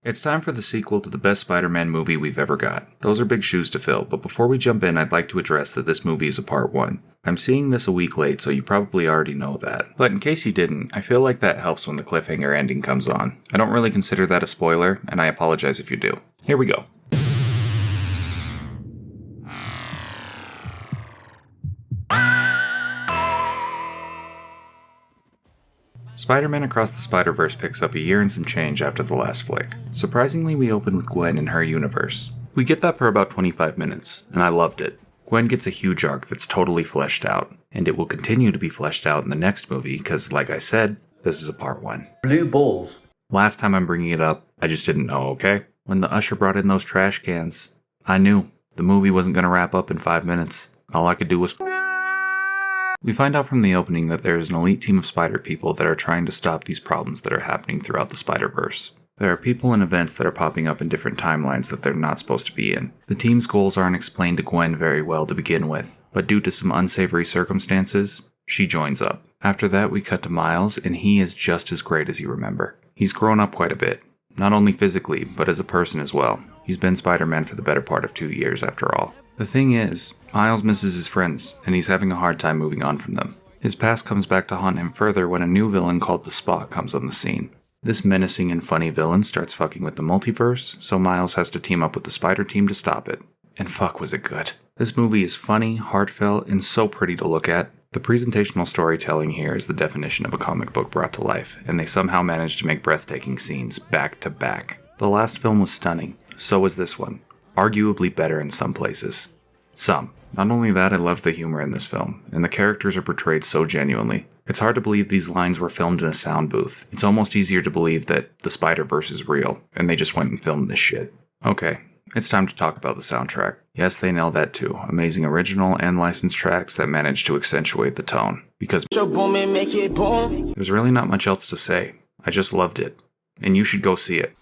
It's time for the sequel to the best Spider-Man movie we've ever got. Those are big shoes to fill, but before we jump in, I'd like to address that this movie is a part 1. I'm seeing this a week late, so you probably already know that. But in case you didn't, I feel like that helps when the cliffhanger ending comes on. I don't really consider that a spoiler, and I apologize if you do. Here we go. Spider-Man Across the Spider-Verse picks up a year and some change after the last flick. Surprisingly, we open with Gwen in her universe. We get that for about 25 minutes, and I loved it. Gwen gets a huge arc that's totally fleshed out, and it will continue to be fleshed out in the next movie because, like I said, this is a part 1. Blue balls. Last time I'm bringing it up, I just didn't know, okay? When the usher brought in those trash cans, I knew the movie wasn't going to wrap up in 5 minutes. All I could do was... We find out from the opening that there is an elite team of spider people that are trying to stop these problems that are happening throughout the Spider-Verse. There are people and events that are popping up in different timelines that they're not supposed to be in. The team's goals aren't explained to Gwen very well to begin with, but due to some unsavory circumstances, she joins up. After that, we cut to Miles, and he is just as great as you remember. He's grown up quite a bit, not only physically, but as a person as well. He's been Spider-Man for the better part of 2 years after all. The thing is, Miles misses his friends, and he's having a hard time moving on from them. His past comes back to haunt him further when a new villain called the Spot comes on the scene. This menacing and funny villain starts fucking with the multiverse, so Miles has to team up with the Spider Team to stop it. And fuck was it good. This movie is funny, heartfelt, and so pretty to look at. The presentational storytelling here is the definition of a comic book brought to life, and they somehow managed to make breathtaking scenes back to back. The last film was stunning, so was this one. Arguably better in some places. Some. Not only that, I love the humor in this film, and the characters are portrayed so genuinely. It's hard to believe these lines were filmed in a sound booth. It's almost easier to believe that the Spider-Verse is real, and they just went and filmed this shit. Okay, it's time to talk about the soundtrack. Yes, they nailed that too. Amazing original and licensed tracks that managed to accentuate the tone. Because there's really not much else to say. I just loved it. And you should go see it.